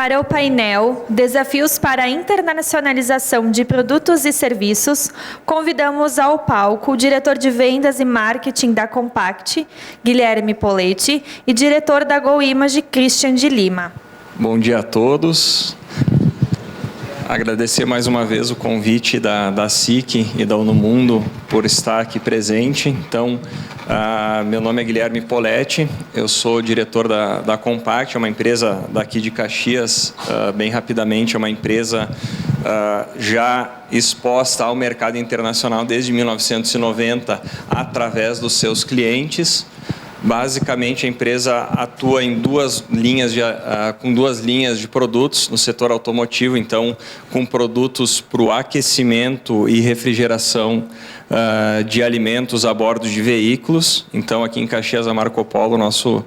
Para o painel Desafios para a Internacionalização de Produtos e Serviços, convidamos ao palco o diretor de Vendas e Marketing da Compact, Guilherme Poletti, e diretor da GoImage, Christian de Lima. Bom dia a todos. Agradecer mais uma vez o convite da SIC e da Unumundo por estar aqui presente. Então, meu nome é Guilherme Poletti, eu sou diretor da Compact, é uma empresa daqui de Caxias, bem rapidamente, é uma empresa já exposta ao mercado internacional desde 1990 através dos seus clientes. Basicamente, a empresa atua em com duas linhas de produtos no setor automotivo, então, com produtos para o aquecimento e refrigeração de alimentos a bordo de veículos. Então, aqui em Caxias, a Marco Polo, nosso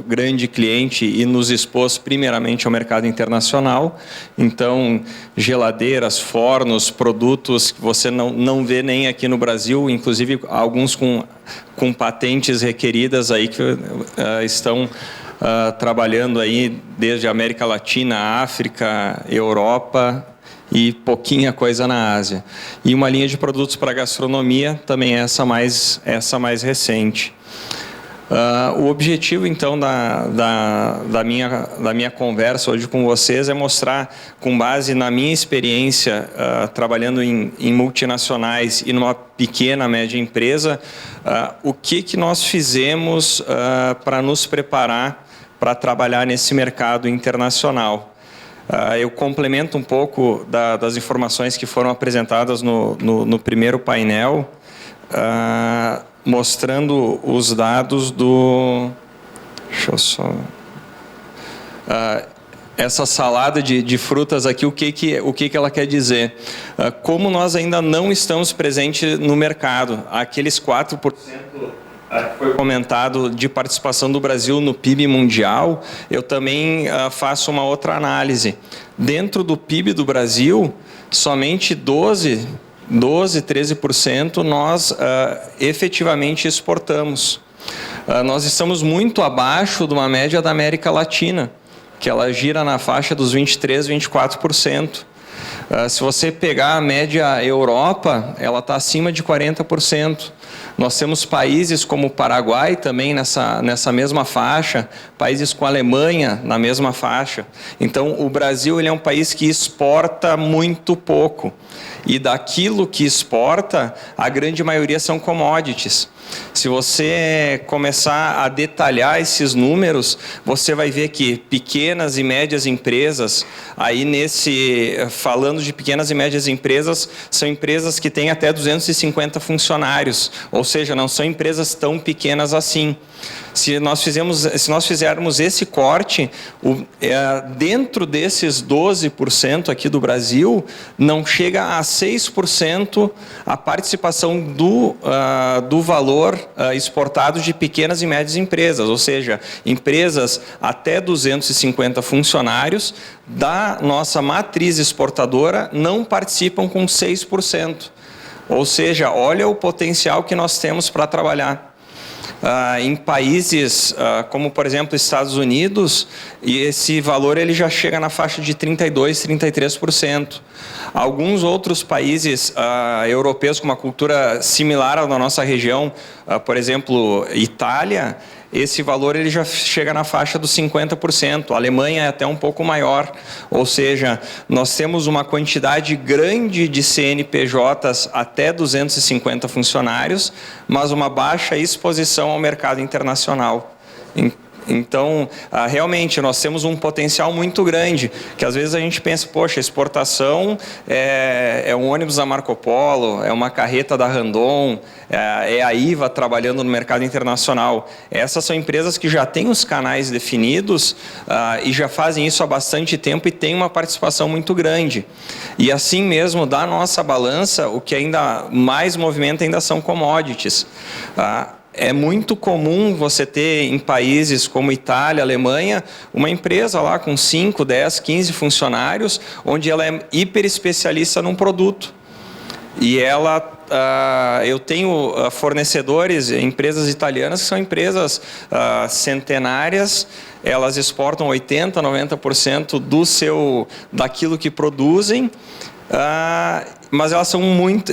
grande cliente, e nos expôs primeiramente ao mercado internacional. Então, geladeiras, fornos, produtos que você não vê nem aqui no Brasil, inclusive alguns com patentes requeridas aí que estão trabalhando aí desde a América Latina, África, Europa e pouquinha coisa na Ásia. E uma linha de produtos para gastronomia, também essa mais recente. O objetivo, então, da minha conversa hoje com vocês é mostrar, com base na minha experiência trabalhando em multinacionais e numa pequena, média empresa, o que nós fizemos para nos preparar para trabalhar nesse mercado internacional. Eu complemento um pouco das informações que foram apresentadas no primeiro painel, mostrando os dados do... Deixa eu só... essa salada de frutas aqui, o que ela quer dizer? Como nós ainda não estamos presentes no mercado, aqueles 4% que foi comentado de participação do Brasil no PIB mundial, eu também faço uma outra análise. Dentro do PIB do Brasil, somente 13% nós efetivamente exportamos. Nós estamos muito abaixo de uma média da América Latina, que ela gira na faixa dos 23%, 24%. Se você pegar a média Europa, ela está acima de 40%. Nós temos países como o Paraguai também nessa mesma faixa, países com a Alemanha na mesma faixa. Então, o Brasil ele é um país que exporta muito pouco. E daquilo que exporta, a grande maioria são commodities. Se você começar a detalhar esses números, você vai ver que pequenas e médias empresas, falando de pequenas e médias empresas, são empresas que têm até 250 funcionários, ou seja, não são empresas tão pequenas assim. Se nós fizermos esse corte, dentro desses 12% aqui do Brasil, não chega a 6% a participação do valor exportado de pequenas e médias empresas, ou seja, empresas até 250 funcionários da nossa matriz exportadora não participam com 6%. Ou seja, olha o potencial que nós temos para trabalhar. Em países como, por exemplo, Estados Unidos, e esse valor ele já chega na faixa de 32%, 33%. Alguns outros países europeus com uma cultura similar à da nossa região, por exemplo, Itália, esse valor ele já chega na faixa dos 50%. A Alemanha é até um pouco maior. Ou seja, nós temos uma quantidade grande de CNPJs até 250 funcionários, mas uma baixa exposição ao mercado internacional. Então, realmente, nós temos um potencial muito grande, que às vezes a gente pensa, poxa, exportação é um ônibus da Marco Polo, é uma carreta da Randon, é a IVA trabalhando no mercado internacional. Essas são empresas que já têm os canais definidos e já fazem isso há bastante tempo e têm uma participação muito grande. E assim mesmo, da nossa balança, o que ainda mais movimenta ainda são commodities. É muito comum você ter em países como Itália, Alemanha, uma empresa lá com 5, 10, 15 funcionários, onde ela é hiper especialista num produto. E eu tenho fornecedores, empresas italianas que são empresas centenárias, elas exportam 80%, 90% daquilo que produzem, mas elas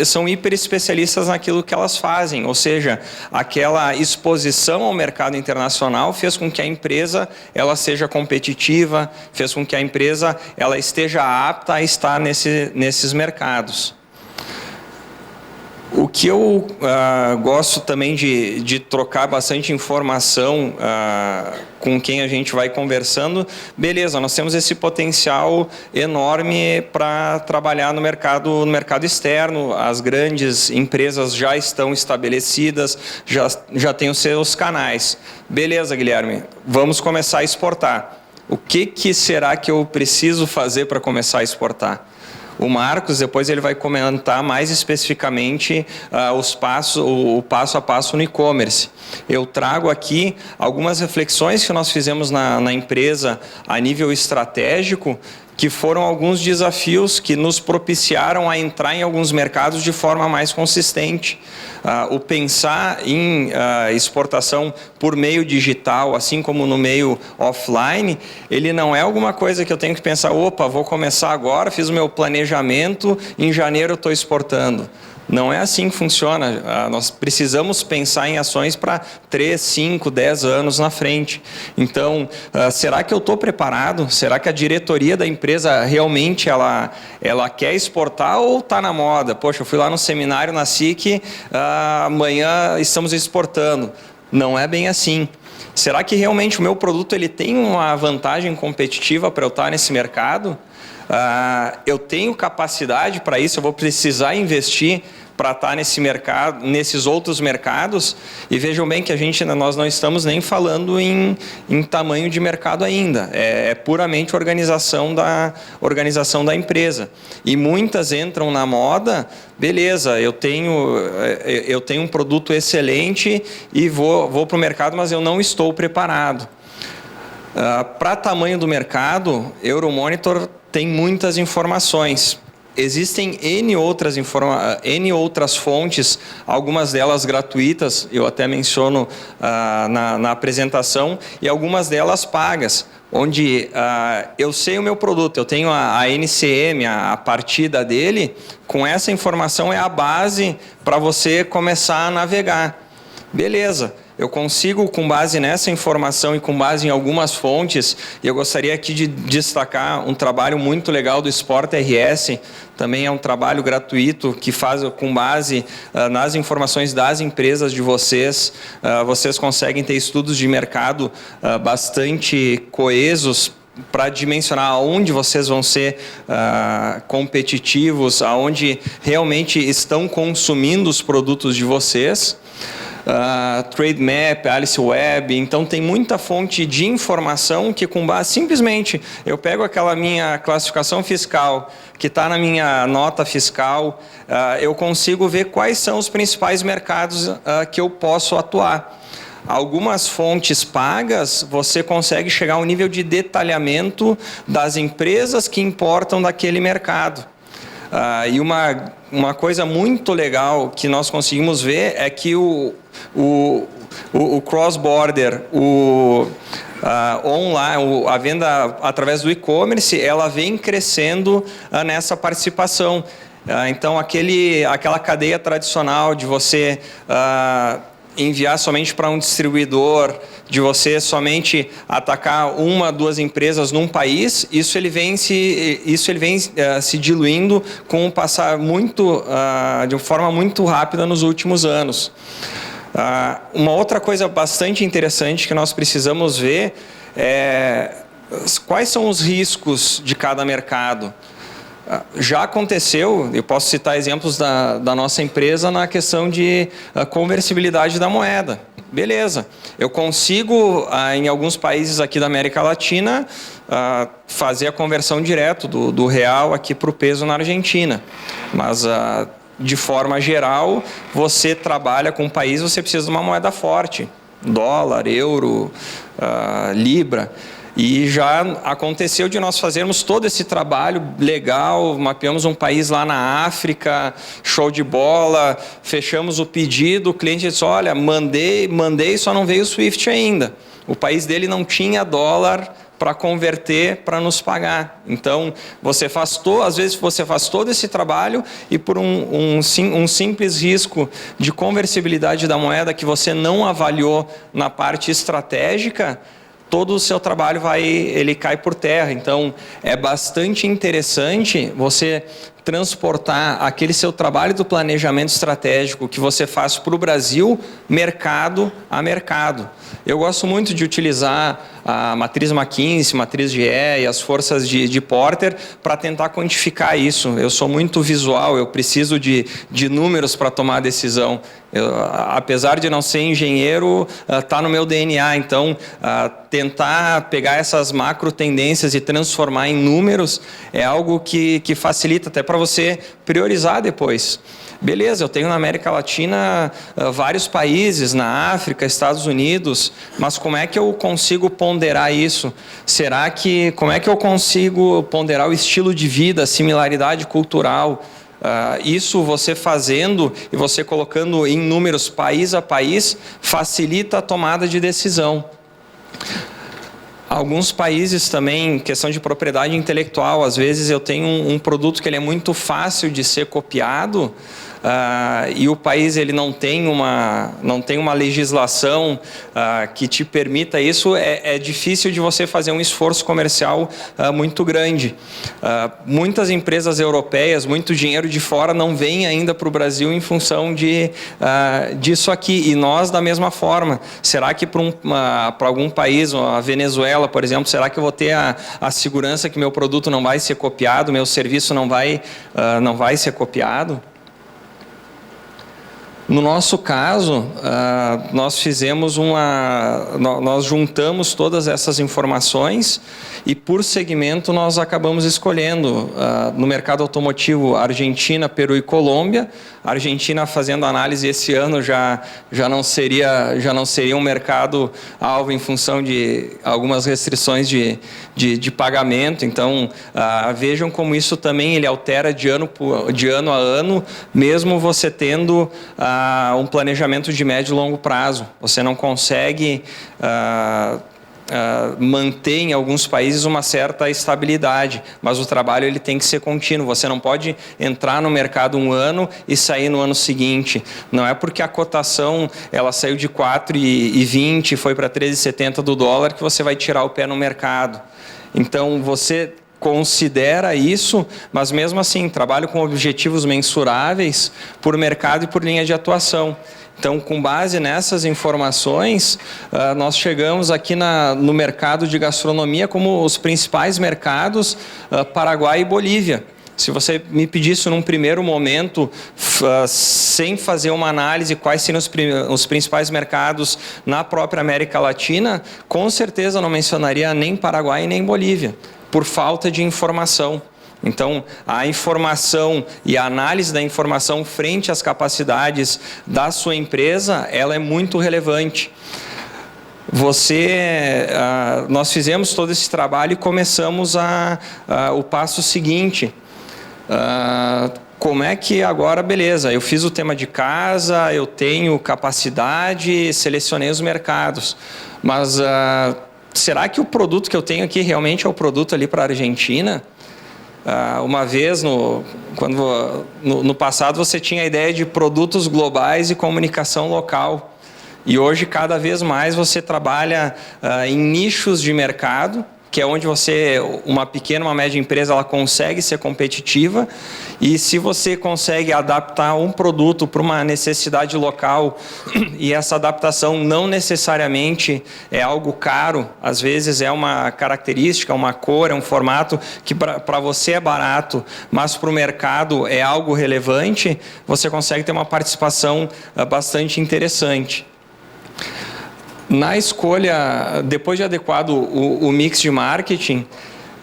são hiper especialistas naquilo que elas fazem, ou seja, aquela exposição ao mercado internacional fez com que a empresa ela seja competitiva, fez com que a empresa ela esteja apta a estar nesses mercados. O que eu gosto também de trocar bastante informação com quem a gente vai conversando, beleza, nós temos esse potencial enorme para trabalhar no mercado externo, as grandes empresas já estão estabelecidas, já têm os seus canais. Beleza, Guilherme, vamos começar a exportar. O que será que eu preciso fazer para começar a exportar? O Marcos, depois ele vai comentar mais especificamente o passo a passo no e-commerce. Eu trago aqui algumas reflexões que nós fizemos na empresa a nível estratégico, que foram alguns desafios que nos propiciaram a entrar em alguns mercados de forma mais consistente. O pensar em exportação por meio digital, assim como no meio offline, ele não é alguma coisa que eu tenho que pensar, opa, vou começar agora, fiz o meu planejamento, em janeiro eu estou exportando. Não é assim que funciona. Nós precisamos pensar em ações para 3, 5, 10 anos na frente. Então, será que eu estou preparado? Será que a diretoria da empresa realmente ela quer exportar ou está na moda? Poxa, eu fui lá no seminário na SIC, amanhã estamos exportando. Não é bem assim. Será que realmente o meu produto ele tem uma vantagem competitiva para eu estar nesse mercado? Eu tenho capacidade para isso, eu vou precisar investir para estar nesses outros mercados, e vejam bem que nós não estamos nem falando em tamanho de mercado ainda, é puramente organização da empresa. E muitas entram na moda, beleza, eu tenho um produto excelente e vou para o mercado, mas eu não estou preparado. Para tamanho do mercado, Euromonitor tem muitas informações. Existem N outras fontes, algumas delas gratuitas, eu até menciono na apresentação, e algumas delas pagas, onde eu sei o meu produto, eu tenho a NCM, a partida dele, com essa informação é a base para você começar a navegar. Beleza. Eu consigo, com base nessa informação e com base em algumas fontes, e eu gostaria aqui de destacar um trabalho muito legal do Sport RS, também é um trabalho gratuito que faz com base nas informações das empresas de vocês. Vocês conseguem ter estudos de mercado bastante coesos para dimensionar aonde vocês vão ser competitivos, aonde realmente estão consumindo os produtos de vocês. Trademap, Alice Web, então tem muita fonte de informação que com base, simplesmente, eu pego aquela minha classificação fiscal, que está na minha nota fiscal, eu consigo ver quais são os principais mercados que eu posso atuar. Algumas fontes pagas, você consegue chegar ao nível de detalhamento das empresas que importam daquele mercado. E uma coisa muito legal que nós conseguimos ver é que o cross-border, online, a venda através do e-commerce, ela vem crescendo nessa participação. Então, aquela cadeia tradicional de você enviar somente para um distribuidor, de você somente atacar uma, duas empresas num país, isso ele vem se diluindo com o passar de uma forma muito rápida nos últimos anos. Uma outra coisa bastante interessante que nós precisamos ver é quais são os riscos de cada mercado. Já aconteceu, eu posso citar exemplos da nossa empresa na questão de conversibilidade da moeda. Beleza, eu consigo, em alguns países aqui da América Latina, fazer a conversão direto do real aqui para o peso na Argentina. Mas, de forma geral, você trabalha com um país, você precisa de uma moeda forte. Dólar, euro, libra. E já aconteceu de nós fazermos todo esse trabalho legal, mapeamos um país lá na África, show de bola, fechamos o pedido, o cliente disse, olha, mandei, só não veio o SWIFT ainda. O país dele não tinha dólar para converter, para nos pagar. Então, às vezes você faz todo esse trabalho e por um simples risco de conversibilidade da moeda que você não avaliou na parte estratégica, todo o seu trabalho ele cai por terra. Então, é bastante interessante você transportar aquele seu trabalho do planejamento estratégico que você faz para o Brasil, mercado a mercado. Eu gosto muito de utilizar a matriz McKinsey, matriz GE e as forças de Porter para tentar quantificar isso. Eu sou muito visual, eu preciso de números para tomar decisão. Apesar de não ser engenheiro, está no meu DNA. Então, tentar pegar essas macro tendências e transformar em números é algo que facilita até para você priorizar depois. Beleza, eu tenho na América Latina vários países, na África, Estados Unidos, mas como é que eu consigo ponderar isso? Como é que eu consigo ponderar o estilo de vida, a similaridade cultural? Isso você fazendo e você colocando em números país a país, facilita a tomada de decisão. Alguns países também, questão de propriedade intelectual, às vezes eu tenho um produto que ele é muito fácil de ser copiado, e o país ele não tem uma legislação que te permita isso, é difícil de você fazer um esforço comercial muito grande. Muitas empresas europeias, muito dinheiro de fora não vem ainda para o Brasil em função disso aqui, e nós da mesma forma. Será que para algum país, a Venezuela, por exemplo, será que eu vou ter a segurança que meu produto não vai ser copiado, meu serviço não vai ser copiado? No nosso caso, nós juntamos todas essas informações e por segmento nós acabamos escolhendo no mercado automotivo Argentina, Peru e Colômbia. A Argentina fazendo análise esse ano já não seria um mercado alvo em função de algumas restrições de pagamento. Então vejam como isso também ele altera de ano a ano, mesmo você tendo um planejamento de médio e longo prazo. Você não consegue manter em alguns países uma certa estabilidade, mas o trabalho ele tem que ser contínuo. Você não pode entrar no mercado um ano e sair no ano seguinte. Não é porque a cotação ela saiu de 4,20 e foi para 13,70 do dólar que você vai tirar o pé no mercado. Então você considera isso, mas mesmo assim trabalho com objetivos mensuráveis por mercado e por linha de atuação. Então, com base nessas informações, nós chegamos aqui no mercado de gastronomia como os principais mercados, Paraguai e Bolívia. Se você me pedisse num primeiro momento, sem fazer uma análise quais seriam os principais mercados na própria América Latina, com certeza não mencionaria nem Paraguai nem Bolívia, por falta de informação. Então, a informação e a análise da informação frente às capacidades da sua empresa, ela é muito relevante. Nós fizemos todo esse trabalho e começamos o passo seguinte. Como é que agora, beleza, eu fiz o tema de casa, eu tenho capacidade, selecionei os mercados, mas será que o produto que eu tenho aqui realmente é o produto ali para a Argentina? Uma vez, no passado, você tinha a ideia de produtos globais e comunicação local. E hoje, cada vez mais, você trabalha em nichos de mercado, que é onde uma pequena, uma média empresa, ela consegue ser competitiva. E se você consegue adaptar um produto para uma necessidade local, e essa adaptação não necessariamente é algo caro, às vezes é uma característica, uma cor, é um formato que para você é barato, mas para o mercado é algo relevante, você consegue ter uma participação bastante interessante. Na escolha, depois de adequado o mix de marketing,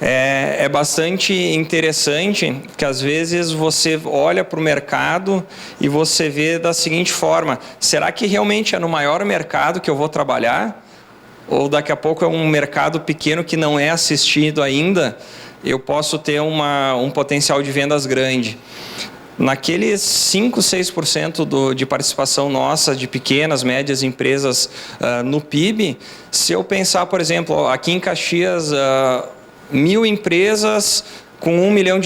é bastante interessante que às vezes você olha para o mercado e você vê da seguinte forma: será que realmente é no maior mercado que eu vou trabalhar? ou daqui a pouco é um mercado pequeno que não é assistido ainda, eu posso ter um potencial de vendas grande. Naqueles 5, 6% de participação nossa de pequenas, médias empresas no PIB, se eu pensar, por exemplo, aqui em Caxias, 1.000 empresas com $1 milhão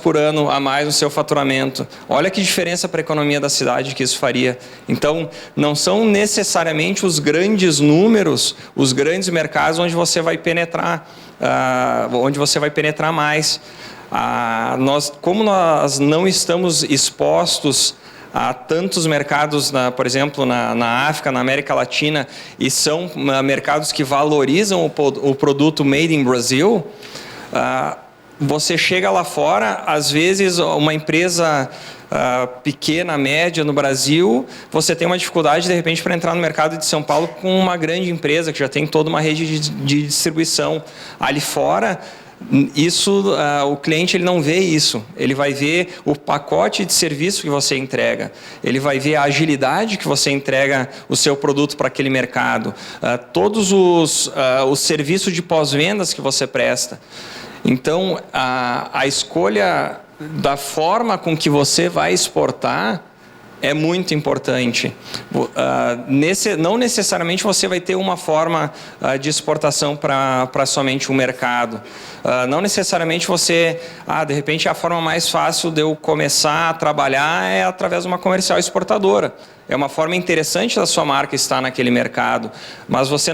por ano a mais no seu faturamento. Olha que diferença para a economia da cidade que isso faria. Então, não são necessariamente os grandes números, os grandes mercados onde você vai penetrar, mais. Como nós não estamos expostos a tantos mercados, por exemplo, na África, na América Latina, e são mercados que valorizam o produto made in Brazil, você chega lá fora, às vezes uma empresa pequena, média no Brasil, você tem uma dificuldade de repente para entrar no mercado de São Paulo com uma grande empresa que já tem toda uma rede de distribuição. Ali fora, o cliente ele não vê isso, ele vai ver o pacote de serviço que você entrega, ele vai ver a agilidade que você entrega o seu produto para aquele mercado, todos os serviços de pós-vendas que você presta. Então, a escolha da forma com que você vai exportar é muito importante. Não necessariamente você vai ter uma forma de exportação para somente um mercado. Não necessariamente você... de repente, a forma mais fácil de eu começar a trabalhar é através de uma comercial exportadora. É uma forma interessante da sua marca estar naquele mercado, mas você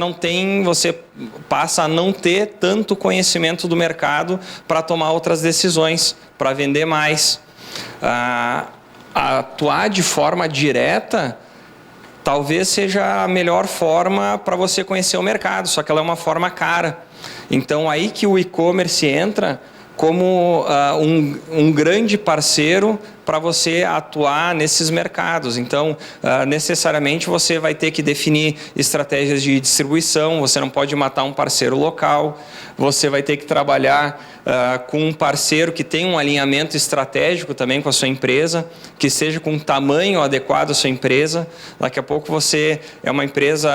passa a não ter tanto conhecimento do mercado para tomar outras decisões, para vender mais. Atuar de forma direta talvez seja a melhor forma para você conhecer o mercado, só que ela é uma forma cara. Então, aí que o e-commerce entra como um grande parceiro para você atuar nesses mercados. Então, necessariamente você vai ter que definir estratégias de distribuição, você não pode matar um parceiro local, você vai ter que trabalhar com um parceiro que tem um alinhamento estratégico também com a sua empresa, que seja com um tamanho adequado à sua empresa. Daqui a pouco você é uma empresa,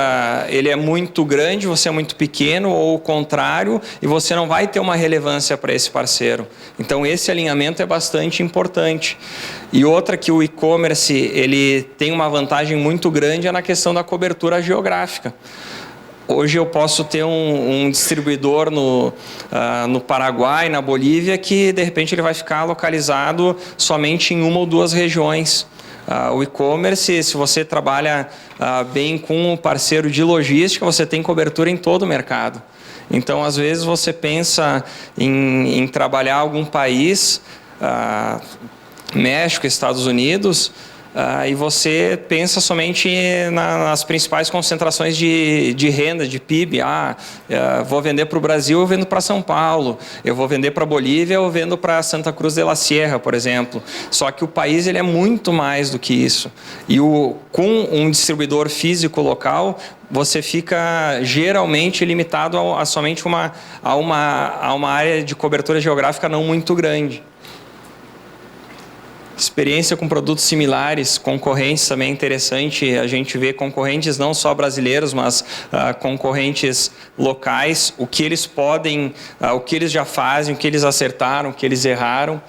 ele é muito grande, você é muito pequeno, ou o contrário, e você não vai ter uma relevância para esse parceiro. Então, esse alinhamento é bastante importante. E outra que o e-commerce ele tem uma vantagem muito grande é na questão da cobertura geográfica. Hoje eu posso ter um distribuidor no Paraguai, na Bolívia, que de repente ele vai ficar localizado somente em uma ou duas regiões. O e-commerce, se você trabalha bem com um parceiro de logística, você tem cobertura em todo o mercado. Então, às vezes você pensa em trabalhar algum país, México, Estados Unidos, e você pensa somente nas principais concentrações de renda, de PIB. Vou vender para o Brasil, eu vendo para São Paulo. Eu vou vender para a Bolívia, eu vendo para Santa Cruz de la Sierra, por exemplo. Só que o país ele é muito mais do que isso. E com um distribuidor físico local, você fica geralmente limitado a somente a uma área de cobertura geográfica não muito grande. Experiência com produtos similares, concorrentes também é interessante. A gente vê concorrentes não só brasileiros, mas concorrentes locais, o que eles podem, o que eles já fazem, o que eles acertaram, o que eles erraram,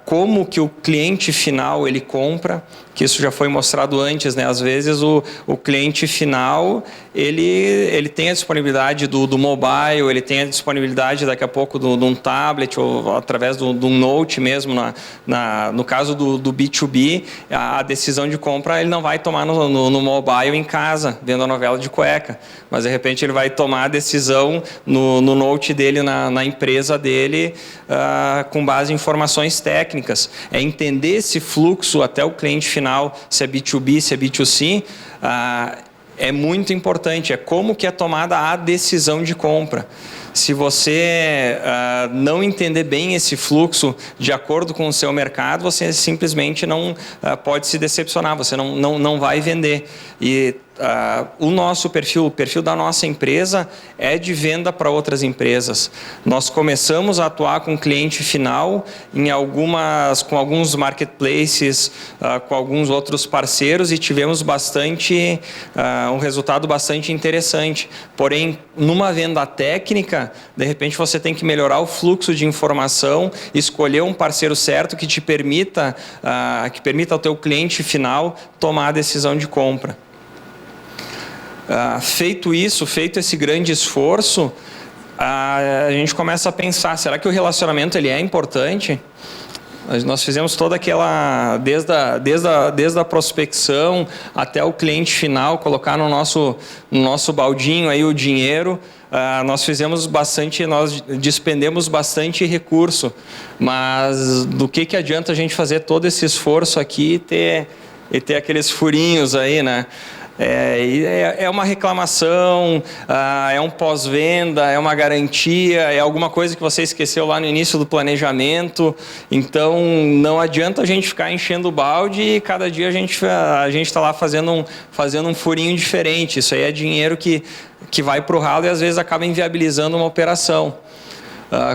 como que o cliente final ele compra, que isso já foi mostrado antes, né? Às vezes o cliente final ele tem a disponibilidade do mobile, ele tem a disponibilidade daqui a pouco de um tablet ou através de um note mesmo. No caso do B2B, a decisão de compra ele não vai tomar no mobile em casa, vendo a novela de cueca, mas de repente ele vai tomar a decisão no note dele, na empresa dele, com base em informações técnicas. É entender esse fluxo até o cliente final, se é B2B, se é B2C, é muito importante. É como que é tomada a decisão de compra. Se você não entender bem esse fluxo de acordo com o seu mercado, você simplesmente não pode se decepcionar, você não vai vender. E o nosso perfil, o perfil da nossa empresa é de venda para outras empresas. Nós começamos a atuar com cliente final com alguns marketplaces, com alguns outros parceiros e tivemos um resultado bastante interessante. Porém, numa venda técnica, de repente você tem que melhorar o fluxo de informação, escolher um parceiro certo que te permita, que permita ao teu cliente final tomar a decisão de compra. Feito isso, feito esse grande esforço, a gente começa a pensar, será que o relacionamento ele é importante? Nós fizemos toda aquela, desde a prospecção até o cliente final, colocar no nosso baldinho aí o dinheiro. Nós despendemos bastante recurso, mas do que adianta a gente fazer todo esse esforço aqui e ter aqueles furinhos aí, né? É uma reclamação, é um pós-venda, é uma garantia, é alguma coisa que você esqueceu lá no início do planejamento. Então, não adianta a gente ficar enchendo o balde e cada dia a gente está lá fazendo um furinho diferente. Isso aí é dinheiro que vai para o ralo e às vezes acaba inviabilizando uma operação.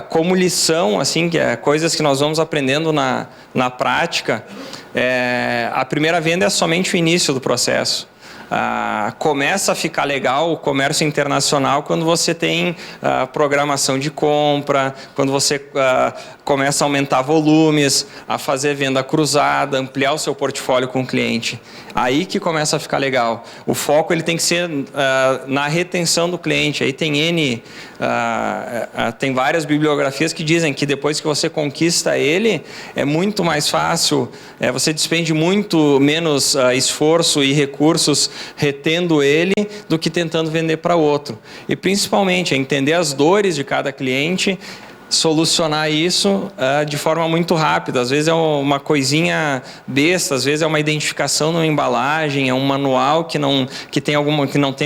Como lição, assim, que é coisas que nós vamos aprendendo na prática, a primeira venda é somente o início do processo. Começa a ficar legal o comércio internacional quando você tem programação de compra, quando você começa a aumentar volumes, a fazer venda cruzada, ampliar o seu portfólio com o cliente. Aí que começa a ficar legal. O foco ele tem que ser na retenção do cliente. Aí tem tem várias bibliografias que dizem que depois que você conquista ele, é muito mais fácil, você despende muito menos esforço e recursos retendo ele do que tentando vender para outro. E principalmente entender as dores de cada cliente, solucionar isso de forma muito rápida. Às vezes é uma coisinha besta, às vezes é uma identificação numa embalagem, é um manual que não tem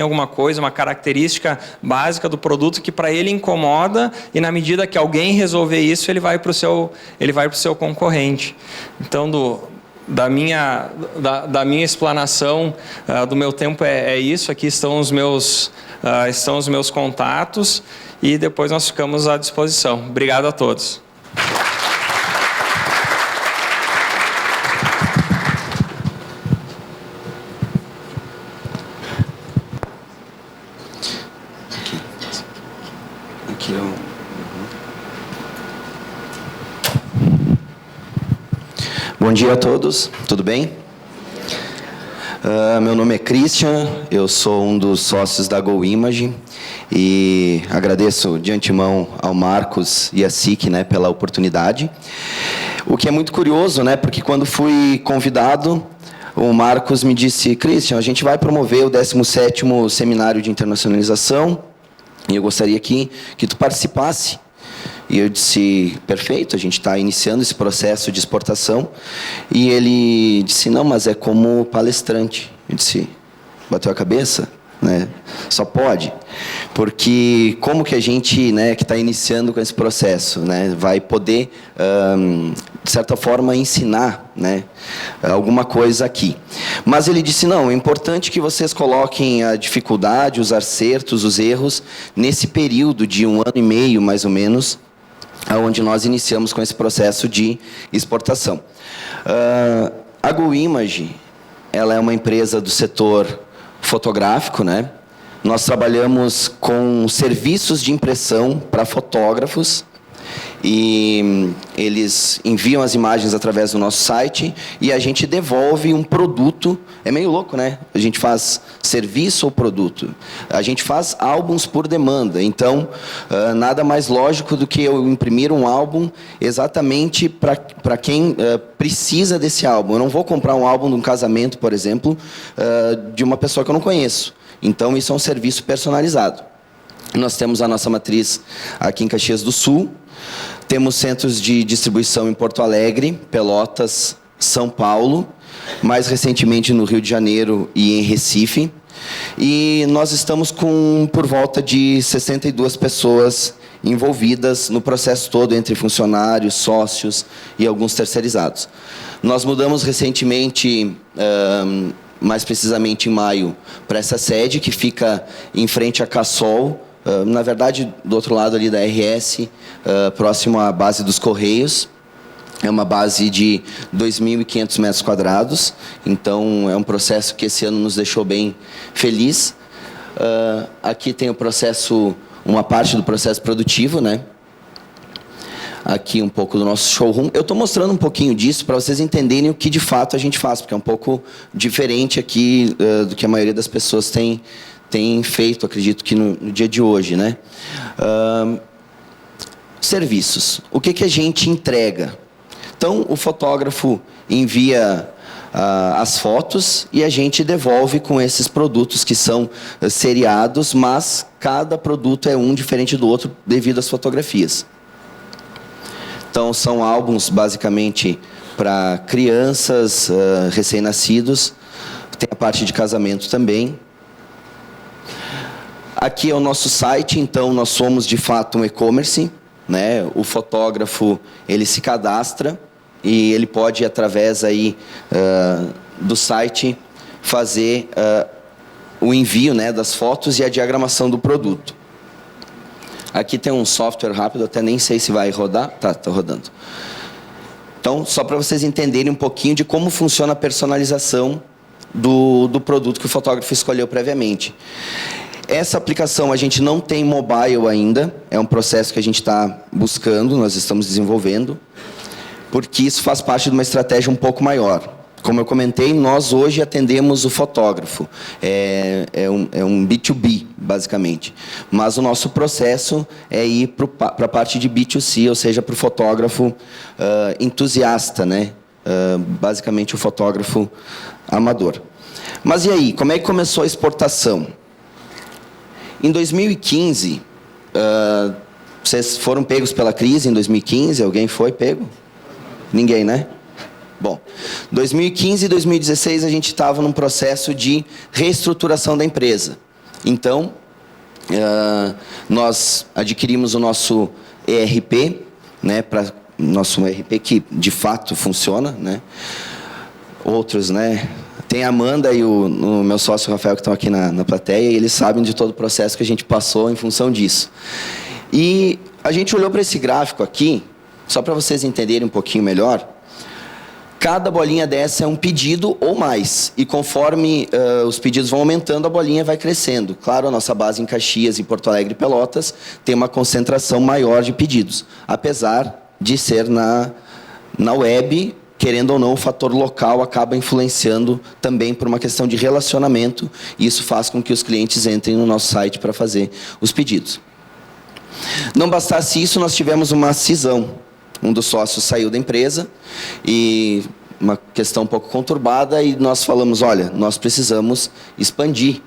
alguma coisa, uma característica básica do produto que para ele incomoda, e na medida que alguém resolver isso, ele vai para o seu concorrente. Então, da minha explanação, do meu tempo é isso. Aqui estão os meus contatos e depois nós ficamos à disposição. Obrigado a todos. Bom dia a todos, tudo bem? Meu nome é Christian, eu sou um dos sócios da GoImage e agradeço de antemão ao Marcos e à SIC, né, pela oportunidade. O que é muito curioso, né, porque quando fui convidado, o Marcos me disse: Christian, a gente vai promover o 17º Seminário de Internacionalização e eu gostaria que tu participasse. E eu disse: perfeito, a gente está iniciando esse processo de exportação. E ele disse: não, mas é como palestrante. Eu disse: bateu a cabeça? Né? Só pode. Porque como que a gente, né, que está iniciando com esse processo, né, vai poder, de certa forma, ensinar, né, alguma coisa aqui. Mas ele disse: não, é importante que vocês coloquem a dificuldade, os acertos, os erros, nesse período de 1 ano e meio, mais ou menos, onde nós iniciamos com esse processo de exportação. A GoImage, ela é uma empresa do setor fotográfico, né? Nós trabalhamos com serviços de impressão para fotógrafos e eles enviam as imagens através do nosso site e a gente devolve um produto. É meio louco, né? A gente faz serviço ou produto. A gente faz álbuns por demanda. Então, nada mais lógico do que eu imprimir um álbum exatamente para quem precisa desse álbum. Eu não vou comprar um álbum de um casamento, por exemplo, de uma pessoa que eu não conheço. Então, isso é um serviço personalizado. Nós temos a nossa matriz aqui em Caxias do Sul. Temos centros de distribuição em Porto Alegre, Pelotas, São Paulo, mais recentemente no Rio de Janeiro e em Recife. E nós estamos com por volta de 62 pessoas envolvidas no processo todo, entre funcionários, sócios e alguns terceirizados. Nós mudamos recentemente, mais precisamente em maio, para essa sede, que fica em frente à Cassol, na verdade, do outro lado ali da RS, próximo à base dos Correios. É uma base de 2.500 metros quadrados, então é um processo que esse ano nos deixou bem feliz. Aqui tem o processo, uma parte do processo produtivo, né? Aqui um pouco do nosso showroom. Eu estou mostrando um pouquinho disso para vocês entenderem o que de fato a gente faz, porque é um pouco diferente aqui do que a maioria das pessoas tem feito, acredito que no dia de hoje, né? Serviços. O que a gente entrega? Então, o fotógrafo envia as fotos e a gente devolve com esses produtos que são seriados, mas cada produto é um diferente do outro devido às fotografias. Então, são álbuns basicamente para crianças, recém-nascidos. Tem a parte de casamento também. Aqui é o nosso site, então nós somos de fato um e-commerce, né? O fotógrafo, ele se cadastra e ele pode, através aí, do site, fazer o envio, né, das fotos e a diagramação do produto. Aqui tem um software rápido, até nem sei se vai rodar. Tá rodando. Então, só para vocês entenderem um pouquinho de como funciona a personalização do produto que o fotógrafo escolheu previamente. Essa aplicação a gente não tem mobile ainda, é um processo que a gente está buscando, nós estamos desenvolvendo, porque isso faz parte de uma estratégia um pouco maior. Como eu comentei, nós hoje atendemos o fotógrafo, é um B2B, basicamente. Mas o nosso processo é ir para a parte de B2C, ou seja, para o fotógrafo entusiasta, né? Basicamente o fotógrafo amador. Mas e aí, como é que começou a exportação? Em 2015, vocês foram pegos pela crise em 2015? Alguém foi pego? Ninguém, né? Bom, 2015 e 2016 a gente estava num processo de reestruturação da empresa. Então, nós adquirimos o nosso ERP, né, para nosso ERP que de fato funciona, né? Outros, né? Tem a Amanda e o meu sócio Rafael que estão aqui na plateia, e eles sabem de todo o processo que a gente passou em função disso. E a gente olhou para esse gráfico aqui, só para vocês entenderem um pouquinho melhor. Cada bolinha dessa é um pedido ou mais. E conforme os pedidos vão aumentando, a bolinha vai crescendo. Claro, a nossa base em Caxias, em Porto Alegre e Pelotas tem uma concentração maior de pedidos. Apesar de ser na web, querendo ou não, o fator local acaba influenciando também por uma questão de relacionamento. E isso faz com que os clientes entrem no nosso site para fazer os pedidos. Não bastasse isso, nós tivemos uma cisão. Um dos sócios saiu da empresa e uma questão um pouco conturbada, e nós falamos, olha, nós precisamos expandir.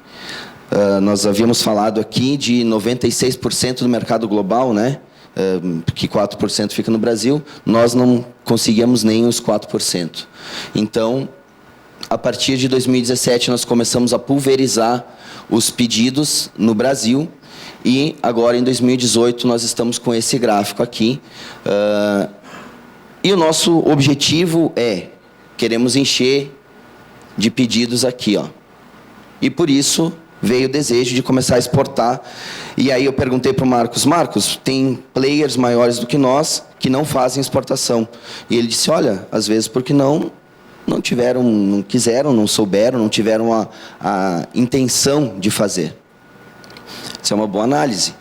Nós havíamos falado aqui de 96% do mercado global, né? Que 4% fica no Brasil, nós não conseguíamos nem os 4%. Então, a partir de 2017, nós começamos a pulverizar os pedidos no Brasil. E agora, em 2018, nós estamos com esse gráfico aqui. E o nosso objetivo queremos encher de pedidos aqui, ó. E por isso veio o desejo de começar a exportar. E aí eu perguntei para o Marcos, tem players maiores do que nós que não fazem exportação. E ele disse, olha, às vezes porque não tiveram, não quiseram, não souberam, não tiveram a intenção de fazer. Isso é uma boa análise.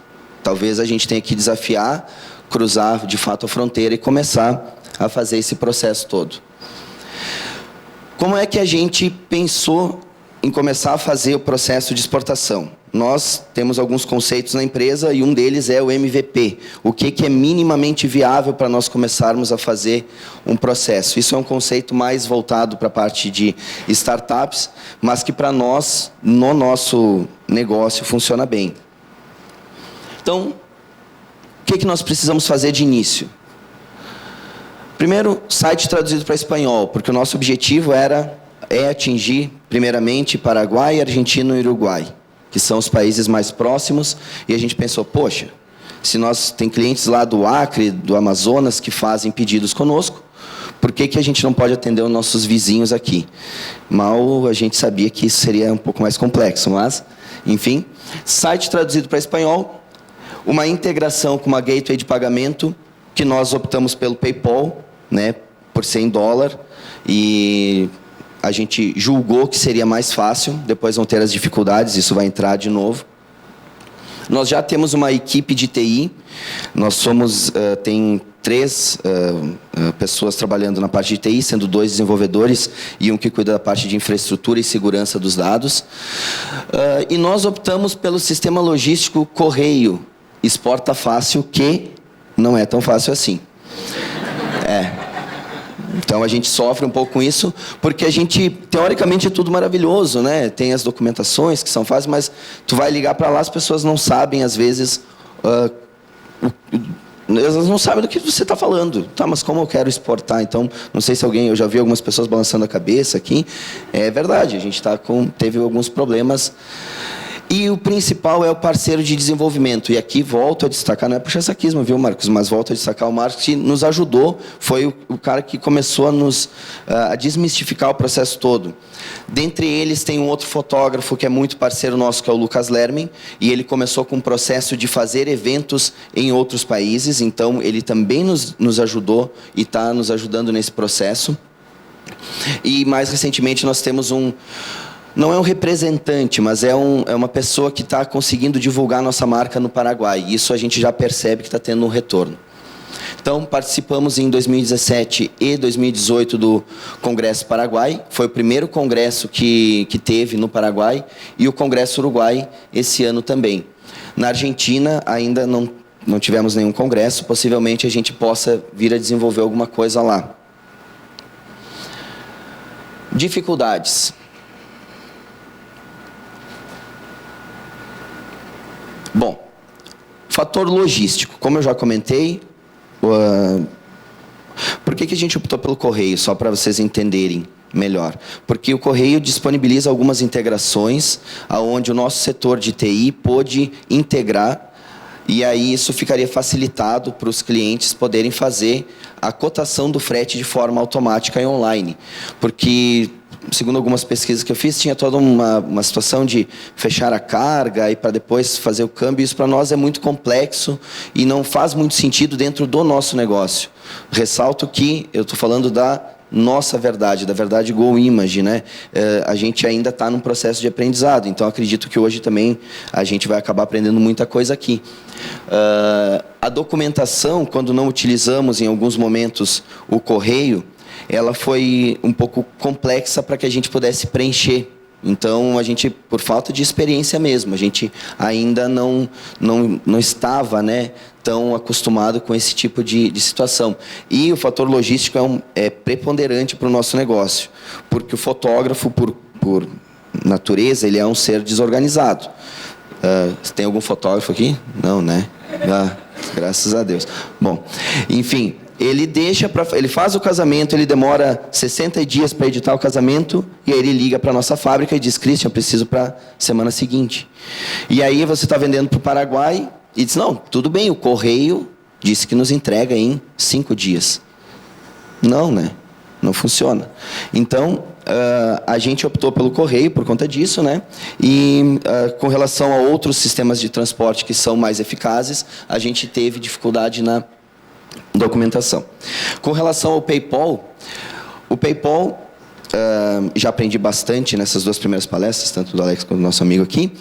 Talvez a gente tenha que desafiar, cruzar de fato a fronteira e começar a fazer esse processo todo. Como é que a gente pensou em começar a fazer o processo de exportação? Nós temos alguns conceitos na empresa e um deles é o MVP. O que é minimamente viável para nós começarmos a fazer um processo? Isso é um conceito mais voltado para a parte de startups, mas que para nós, no nosso negócio, funciona bem. Então, o que nós precisamos fazer de início? Primeiro, site traduzido para espanhol, porque o nosso objetivo é atingir, primeiramente, Paraguai, Argentina e Uruguai, que são os países mais próximos, e a gente pensou, poxa, Se nós tem clientes lá do Acre, do Amazonas, que fazem pedidos conosco, por que a gente não pode atender os nossos vizinhos aqui? Mal a gente sabia que isso seria um pouco mais complexo, mas, enfim. Site traduzido para espanhol, uma integração com uma gateway de pagamento, que nós optamos pelo PayPal, né, por $100, e a gente julgou que seria mais fácil, depois vão ter as dificuldades, isso vai entrar de novo. Nós já temos uma equipe de TI, nós somos, tem 3 pessoas trabalhando na parte de TI, sendo 2 desenvolvedores e um que cuida da parte de infraestrutura e segurança dos dados. E nós optamos pelo sistema logístico Correio, Exporta Fácil, que não é tão fácil assim. Então, a gente sofre um pouco com isso, porque a gente, teoricamente, é tudo maravilhoso, né? Tem as documentações que são fáceis, mas tu vai ligar para lá, as pessoas não sabem, às vezes, elas não sabem do que você está falando. Tá, mas como eu quero exportar? Então, não sei se eu já vi algumas pessoas balançando a cabeça aqui. É verdade, a gente teve alguns problemas. E o principal é o parceiro de desenvolvimento. E aqui volto a destacar, não é puxar saquismo, viu, Marcos? Mas volto a destacar o Marcos, que nos ajudou, foi o cara que começou a desmistificar o processo todo. Dentre eles, tem um outro fotógrafo que é muito parceiro nosso, que é o Lucas Lermen, e ele começou com o processo de fazer eventos em outros países, então ele também nos ajudou e está nos ajudando nesse processo. E mais recentemente nós temos não é um representante, mas é uma pessoa que está conseguindo divulgar nossa marca no Paraguai. Isso a gente já percebe que está tendo um retorno. Então, participamos em 2017 e 2018 do Congresso Paraguai. Foi o primeiro congresso que teve no Paraguai, e o Congresso Uruguai esse ano também. Na Argentina, ainda não tivemos nenhum congresso. Possivelmente a gente possa vir a desenvolver alguma coisa lá. Dificuldades. Bom, fator logístico. Como eu já comentei, por que a gente optou pelo Correio? Só para vocês entenderem melhor. Porque o Correio disponibiliza algumas integrações onde o nosso setor de TI pôde integrar, e aí isso ficaria facilitado para os clientes poderem fazer a cotação do frete de forma automática e online. Porque, segundo algumas pesquisas que eu fiz, tinha toda uma situação de fechar a carga e para depois fazer o câmbio. Isso para nós é muito complexo e não faz muito sentido dentro do nosso negócio. Ressalto que eu estou falando da nossa verdade, da verdade GoImage, né? A gente ainda está num processo de aprendizado, então acredito que hoje também a gente vai acabar aprendendo muita coisa aqui. A documentação, quando não utilizamos em alguns momentos o Correio, ela foi um pouco complexa para que a gente pudesse preencher. Então, a gente, por falta de experiência mesmo, a gente ainda não estava, né, tão acostumado com esse tipo de situação. E o fator logístico é preponderante para o nosso negócio, porque o fotógrafo, por natureza, ele é um ser desorganizado. Tem algum fotógrafo aqui? Não, né? Graças a Deus. Bom, enfim... Ele faz o casamento, ele demora 60 dias para editar o casamento, e aí ele liga para a nossa fábrica e diz: Christian, preciso para a semana seguinte. E aí você está vendendo para o Paraguai e diz: não, tudo bem, o Correio disse que nos entrega em 5 dias. Não, né? Não funciona. Então, a gente optou pelo Correio por conta disso, né? E com relação a outros sistemas de transporte que são mais eficazes, a gente teve dificuldade na documentação. Com relação ao PayPal, o PayPal, já aprendi bastante nessas 2 primeiras palestras, tanto do Alex quanto do nosso amigo aqui,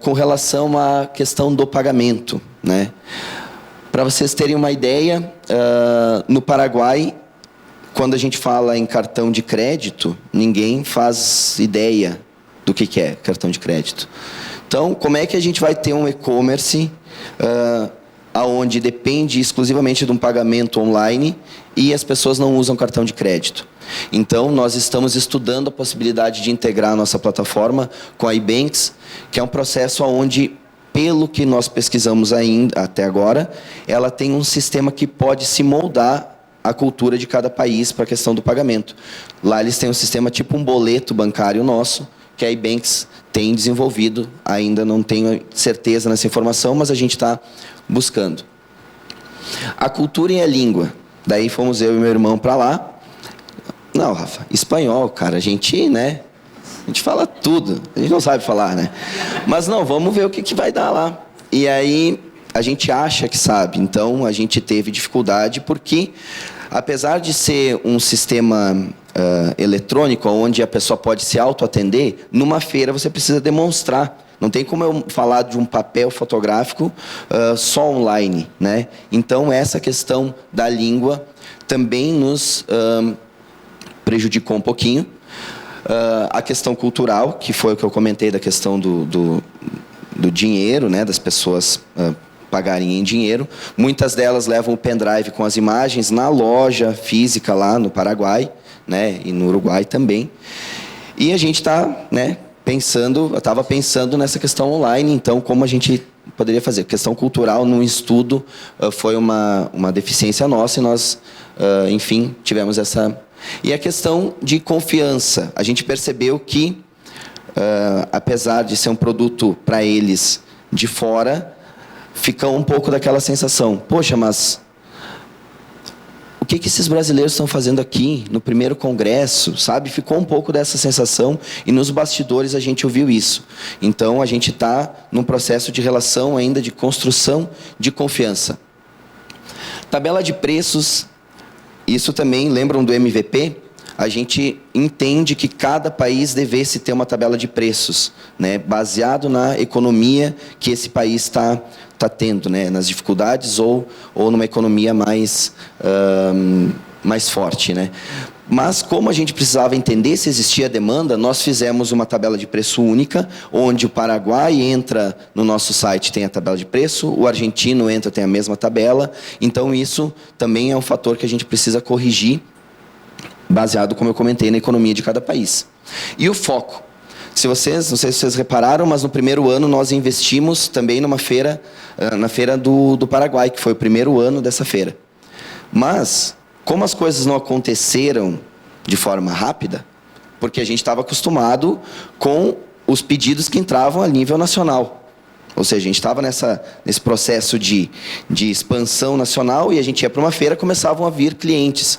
com relação à questão do pagamento, né? Para vocês terem uma ideia, no Paraguai, quando a gente fala em cartão de crédito, ninguém faz ideia do que é cartão de crédito. Então, como é que a gente vai ter um e-commerce aonde depende exclusivamente de um pagamento online e as pessoas não usam cartão de crédito? Então, nós estamos estudando a possibilidade de integrar a nossa plataforma com a iBanks, que é um processo onde, pelo que nós pesquisamos até agora, ela tem um sistema que pode se moldar à cultura de cada país para a questão do pagamento. Lá eles têm um sistema tipo um boleto bancário nosso, que a Ibanks tem desenvolvido. Ainda não tenho certeza nessa informação, mas a gente está buscando. A cultura e a língua. Daí fomos eu e meu irmão para lá. Não, Rafa, espanhol, cara, a gente fala tudo. A gente não sabe falar, né? Mas não, vamos ver o que vai dar lá. E aí, a gente acha que sabe. Então, a gente teve dificuldade porque, apesar de ser um sistema eletrônico, onde a pessoa pode se autoatender, numa feira você precisa demonstrar. Não tem como eu falar de um papel fotográfico só online, né? Então, essa questão da língua também nos prejudicou um pouquinho. A questão cultural, que foi o que eu comentei da questão do dinheiro, né? Das pessoas pagarem em dinheiro. Muitas delas levam o pendrive com as imagens na loja física lá no Paraguai, né? E no Uruguai também. E a gente está, né? Eu estava pensando nessa questão online, então, como a gente poderia fazer. Questão cultural, no estudo, foi uma deficiência nossa e nós, enfim, tivemos essa... E a questão de confiança. A gente percebeu que, apesar de ser um produto para eles de fora, fica um pouco daquela sensação, poxa, mas o que esses brasileiros estão fazendo aqui no primeiro congresso, sabe? Ficou um pouco dessa sensação e nos bastidores a gente ouviu isso. Então, a gente está num processo de relação ainda de construção de confiança. Tabela de preços, isso também, lembram do MVP? A gente entende que cada país devesse ter uma tabela de preços, né? Baseado na economia que esse país está tendo, né? Nas dificuldades ou numa economia mais forte, né? Mas, como a gente precisava entender se existia demanda, nós fizemos uma tabela de preço única, onde o Paraguai entra no nosso site, tem a tabela de preço, o argentino entra, tem a mesma tabela. Então, isso também é um fator que a gente precisa corrigir, baseado, como eu comentei, na economia de cada país. E o foco. Não sei se vocês repararam, mas no primeiro ano nós investimos também numa feira, na feira do Paraguai, que foi o primeiro ano dessa feira. Mas, como as coisas não aconteceram de forma rápida, porque a gente estava acostumado com os pedidos que entravam a nível nacional. Ou seja, a gente estava nesse processo de expansão nacional e a gente ia para uma feira e começavam a vir clientes.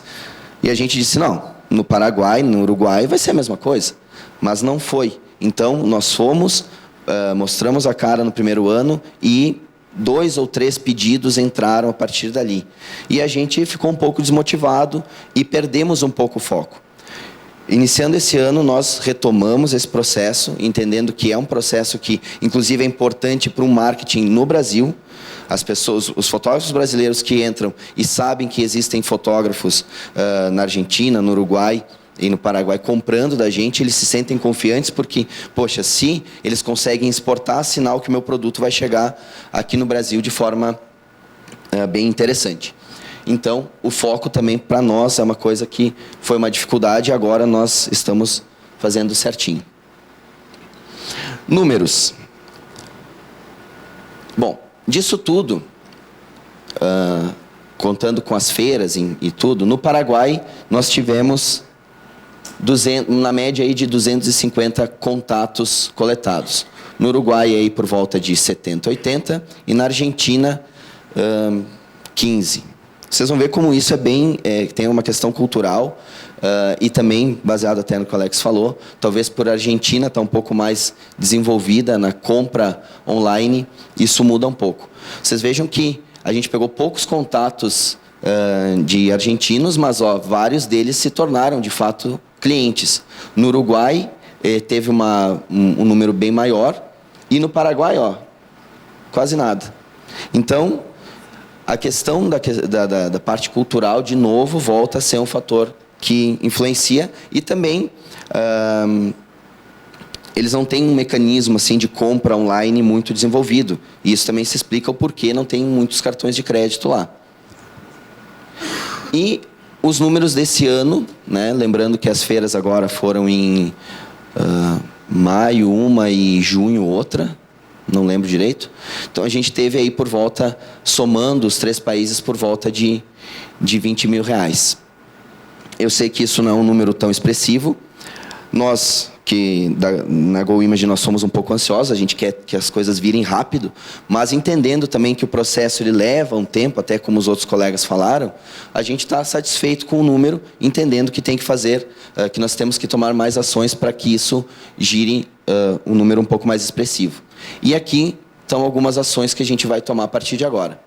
E a gente disse, não, no Paraguai, no Uruguai, vai ser a mesma coisa. Mas não foi. Então, nós fomos, mostramos a cara no primeiro ano e 2 ou 3 pedidos entraram a partir dali. E a gente ficou um pouco desmotivado e perdemos um pouco o foco. Iniciando esse ano, nós retomamos esse processo, entendendo que é um processo que, inclusive, é importante para o marketing no Brasil. As pessoas, os fotógrafos brasileiros que entram e sabem que existem fotógrafos na Argentina, no Uruguai e no Paraguai comprando da gente, eles se sentem confiantes porque, poxa, se eles conseguem exportar, sinal que o meu produto vai chegar aqui no Brasil de forma bem interessante. Então, o foco também para nós é uma coisa que foi uma dificuldade e agora nós estamos fazendo certinho. Números. Bom, disso tudo, contando com as feiras e tudo, no Paraguai nós tivemos na média aí de 250 contatos coletados. No Uruguai aí por volta de 70, 80 e na Argentina 15. Vocês vão ver como isso é bem, tem uma questão cultural e também, baseado até no que o Alex falou, talvez por a Argentina estar um pouco mais desenvolvida na compra online, isso muda um pouco. Vocês vejam que a gente pegou poucos contatos de argentinos, mas vários deles se tornaram, de fato, clientes. No Uruguai, teve um número bem maior, e no Paraguai, quase nada. Então, a questão da parte cultural, de novo, volta a ser um fator que influencia, e também eles não têm um mecanismo assim, de compra online muito desenvolvido. E isso também se explica o porquê não tem muitos cartões de crédito lá. E os números desse ano, né, lembrando que as feiras agora foram em maio uma e junho outra, não lembro direito. Então, a gente teve aí por volta, somando os 3 países, por volta de 20 mil reais. Eu sei que isso não é um número tão expressivo. Nós que na GoImage nós somos um pouco ansiosos, a gente quer que as coisas virem rápido, mas entendendo também que o processo ele leva um tempo, até como os outros colegas falaram, a gente está satisfeito com o número, entendendo que tem que fazer, que nós temos que tomar mais ações para que isso gire um número um pouco mais expressivo. E aqui estão algumas ações que a gente vai tomar a partir de agora.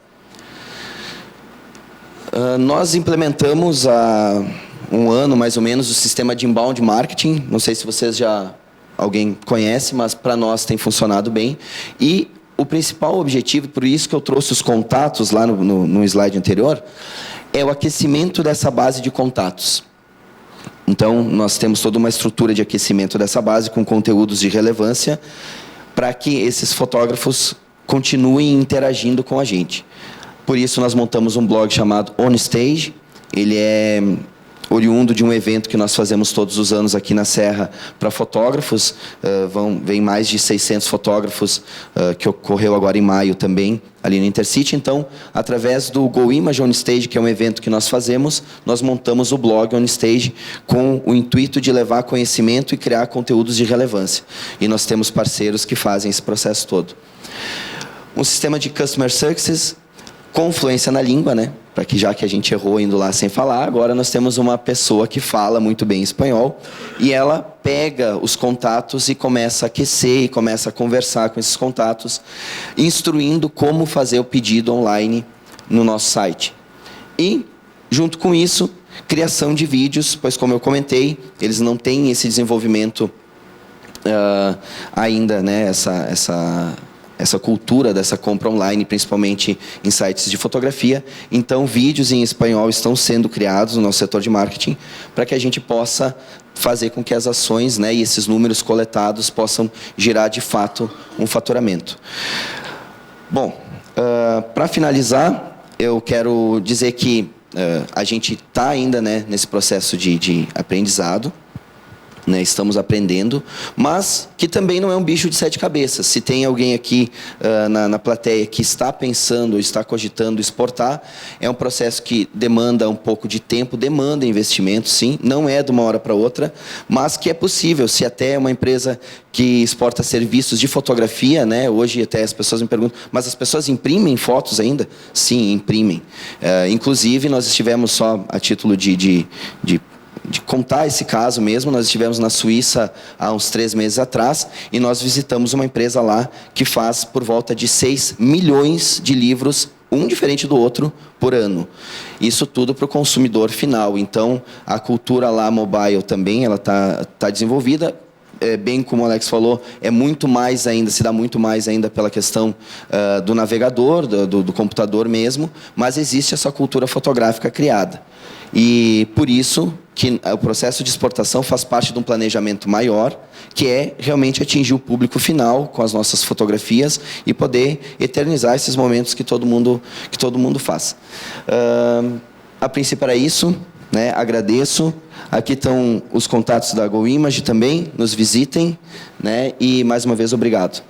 Nós implementamos há um ano, mais ou menos, o sistema de inbound marketing. Não sei se vocês alguém conhece, mas para nós tem funcionado bem. E o principal objetivo, por isso que eu trouxe os contatos lá no slide anterior, é o aquecimento dessa base de contatos. Então, nós temos toda uma estrutura de aquecimento dessa base com conteúdos de relevância para que esses fotógrafos continuem interagindo com a gente. Por isso, nós montamos um blog chamado OnStage. Ele é oriundo de um evento que nós fazemos todos os anos aqui na Serra para fotógrafos. Vem mais de 600 fotógrafos, que ocorreu agora em maio também, ali no Intercity. Então, através do GoImage OnStage, que é um evento que nós fazemos, nós montamos o blog OnStage com o intuito de levar conhecimento e criar conteúdos de relevância. E nós temos parceiros que fazem esse processo todo. Um sistema de Customer Success com fluência na língua, né? Para que já que a gente errou indo lá sem falar, agora nós temos uma pessoa que fala muito bem espanhol e ela pega os contatos e começa a aquecer e começa a conversar com esses contatos, instruindo como fazer o pedido online no nosso site. E, junto com isso, criação de vídeos, pois como eu comentei, eles não têm esse desenvolvimento ainda, né? Essa cultura dessa compra online, principalmente em sites de fotografia. Então, vídeos em espanhol estão sendo criados no nosso setor de marketing para que a gente possa fazer com que as ações, né, e esses números coletados possam gerar, de fato, um faturamento. Bom, para finalizar, eu quero dizer que a gente está ainda, né, nesse processo de aprendizado. Né, estamos aprendendo, mas que também não é um bicho de 7 cabeças. Se tem alguém aqui na plateia que está pensando, está cogitando exportar, é um processo que demanda um pouco de tempo, demanda investimento, sim, não é de uma hora para outra, mas que é possível. Se até uma empresa que exporta serviços de fotografia, né, hoje até as pessoas me perguntam, mas as pessoas imprimem fotos ainda? Sim, imprimem. Inclusive, nós estivemos só a título de contar esse caso mesmo, nós estivemos na Suíça há uns 3 meses atrás e nós visitamos uma empresa lá que faz por volta de 6 milhões de livros, um diferente do outro, por ano. Isso tudo para o consumidor final. Então, a cultura lá mobile também ela tá desenvolvida. Bem como o Alex falou, é muito mais ainda, se dá muito mais ainda pela questão do navegador, do computador mesmo, mas existe essa cultura fotográfica criada. E por isso que o processo de exportação faz parte de um planejamento maior, que é realmente atingir o público final com as nossas fotografias e poder eternizar esses momentos que todo mundo faz. A princípio era isso, né? Agradeço. Aqui estão os contatos da GoImage também, nos visitem, né? E mais uma vez obrigado.